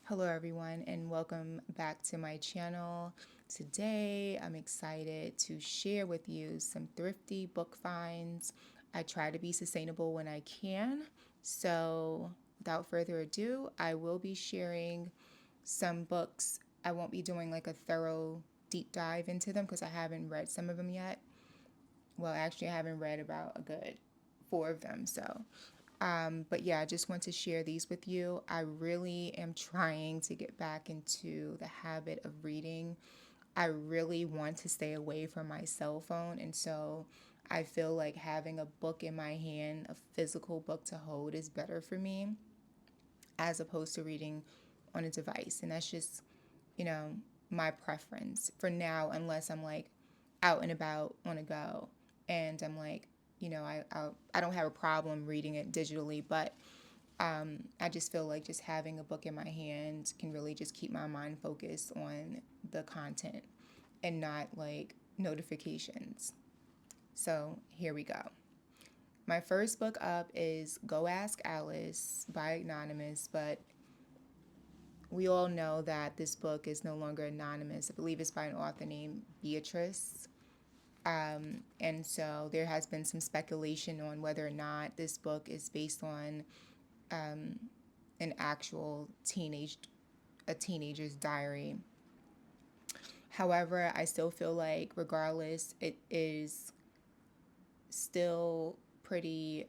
Hello everyone and welcome back to my channel. Today I'm excited to share with you some thrifty book finds. I try to be sustainable when I can. So without further ado, I will be sharing some books. I won't be doing like a thorough deep dive into them because I haven't read some of them yet. Well, actually I haven't read about a good 4 of them. But yeah, I just want to share these with you. I really am trying to get back into the habit of reading. I really want to stay away from my cell phone. And so I feel like having a book in my hand, a physical book to hold, is better for me as opposed to reading on a device. And that's just, you know, my preference for now, unless I'm like out and about on a go and I'm like, I don't have a problem reading it digitally, but I just feel like just having a book in my hand can really just keep my mind focused on the content and not like notifications. So here we go. My first book up is Go Ask Alice by Anonymous, but we all know that this book is no longer anonymous. I believe it's by an author named Beatrice. And so there has been some speculation on whether or not this book is based on an actual a teenager's diary. However, I still feel like regardless, it is still pretty,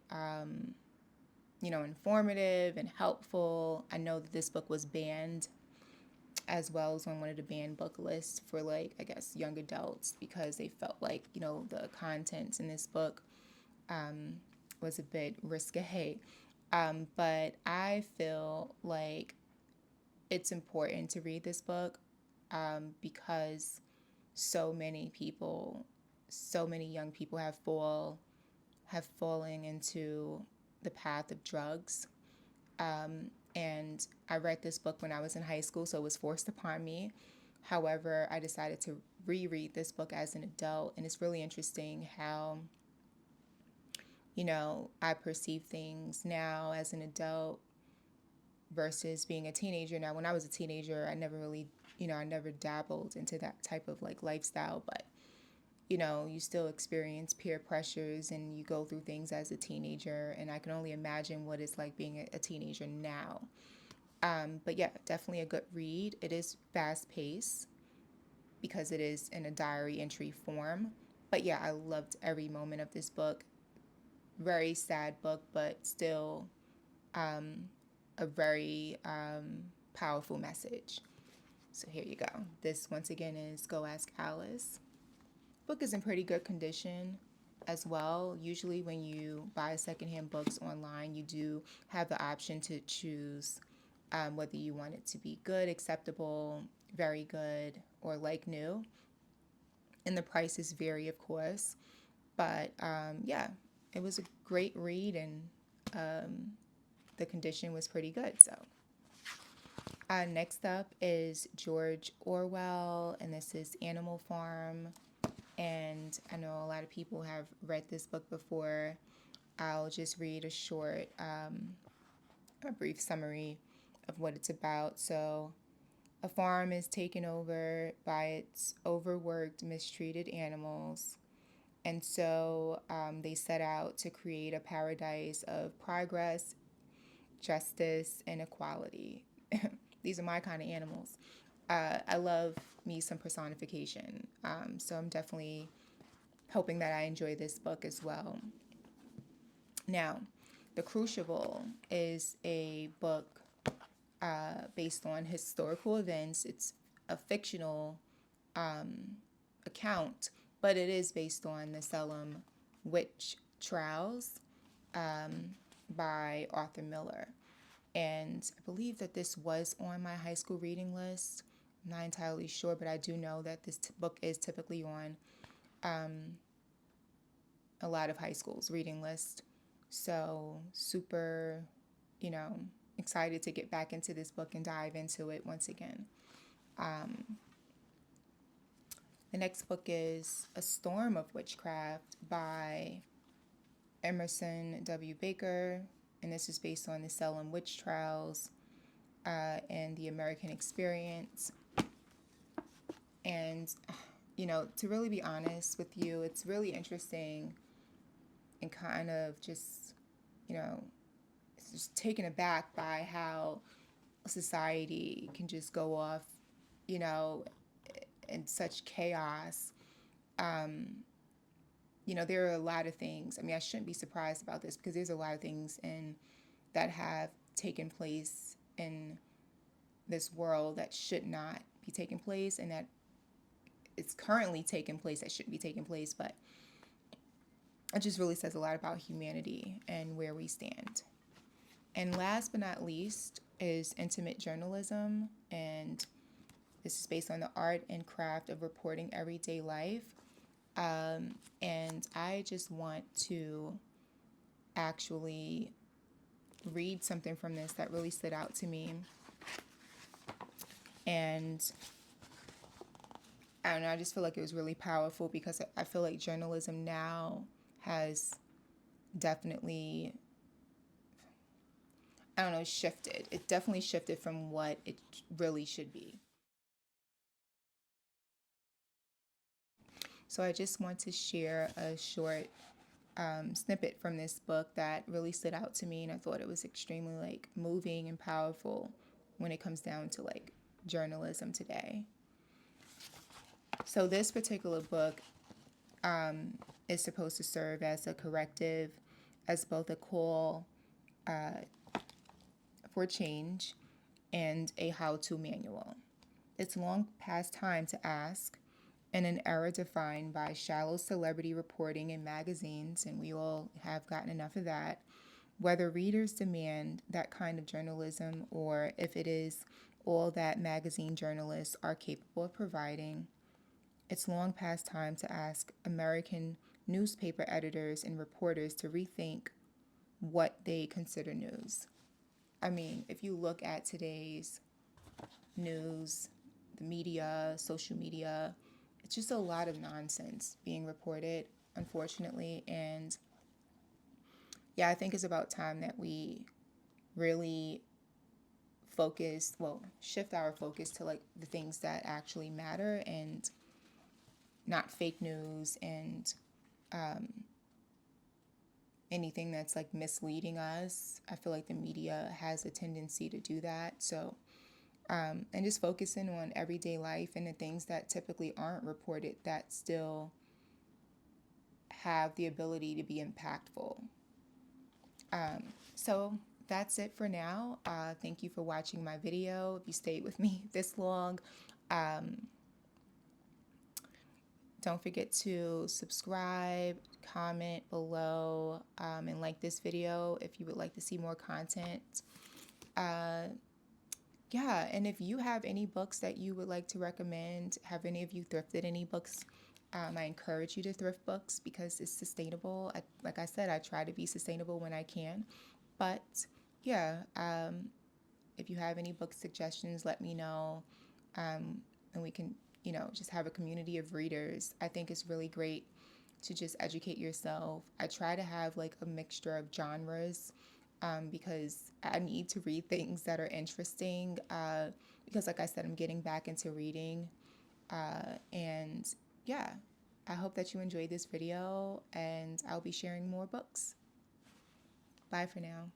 informative and helpful. I know that this book was banned as well as on one of the banned book lists for like, I guess, young adults because they felt like, the contents in this book was a bit risque. But I feel like it's important to read this book because so many people, so many young people have fallen into the path of drugs. And I read this book when I was in high school, so it was forced upon me. However, I decided to reread this book as an adult, and it's really interesting how, I perceive things now as an adult versus being a teenager. Now, when I was a teenager, I never really, I never dabbled into that type of like lifestyle, but you still experience peer pressures and you go through things as a teenager. And I can only imagine what it's like being a teenager now. But yeah, definitely a good read. It is fast paced because it is in a diary entry form. But yeah, I loved every moment of this book. Very sad book, but still a very powerful message. So here you go. This once again is Go Ask Alice. Book is in pretty good condition as well. Usually when you buy secondhand books online, you do have the option to choose whether you want it to be good, acceptable, very good, or like new. And the prices vary, of course. But yeah, it was a great read and the condition was pretty good. So next up is George Orwell, and this is Animal Farm. And I know a lot of people have read this book before. I'll just read a brief summary of what it's about. So, a farm is taken over by its overworked, mistreated animals. And so they set out to create a paradise of progress, justice, and equality. These are my kind of animals. I love me some personification. So I'm definitely hoping that I enjoy this book as well. Now, The Crucible is a book based on historical events. It's a fictional account, but it is based on the Salem witch trials by Arthur Miller. And I believe that this was on my high school reading list. I'm not entirely sure, but I do know that this book is typically on a lot of high schools' reading list. So, super, you know, excited to get back into this book and dive into it once again. The next book is A Storm of Witchcraft by Emerson W. Baker, and this is based on the Salem witch trials. and the American experience. And, to really be honest with you, it's really interesting and kind of just, it's just taken aback by how society can just go off, in such chaos. There are a lot of things. I mean, I shouldn't be surprised about this because there's a lot of things that have taken place in this world that should not be taking place, and that it's currently taking place that shouldn't be taking place. But it just really says a lot about humanity and where we stand. And last but not least is intimate journalism, and this is based on the art and craft of reporting everyday life. And I just want to actually read something from this that really stood out to me. And I don't know, I just feel like it was really powerful because I feel like journalism now has definitely, shifted. It definitely shifted from what it really should be. So I just want to share a short snippet from this book that really stood out to me, and I thought it was extremely moving and powerful when it comes down to journalism today. So this particular book is supposed to serve as a corrective, as both a call for change and a how-to manual. It's long past time to ask, in an era defined by shallow celebrity reporting in magazines, and we all have gotten enough of that, whether readers demand that kind of journalism or if it is all that magazine journalists are capable of providing. It's long past time to ask American newspaper editors and reporters to rethink what they consider news. I mean, if you look at today's news, the media, social media, it's just a lot of nonsense being reported, unfortunately. And yeah, I think it's about time that we really shift our focus to the things that actually matter, and not fake news and anything that's misleading us. I feel like the media has a tendency to do that. So, and just focusing on everyday life and the things that typically aren't reported that still have the ability to be impactful. So that's it for now. Thank you for watching my video. If you stayed with me this long, don't forget to subscribe, comment below, and like this video if you would like to see more content. Yeah, and if you have any books that you would like to recommend, have any of you thrifted any books, I encourage you to thrift books because it's sustainable. Like I said, I try to be sustainable when I can. But yeah, if you have any book suggestions, let me know, and we can, just have a community of readers. I think it's really great to just educate yourself. I try to have a mixture of genres, because I need to read things that are interesting, because like I said, I'm getting back into reading, and yeah, I hope that you enjoyed this video, and I'll be sharing more books. Bye for now.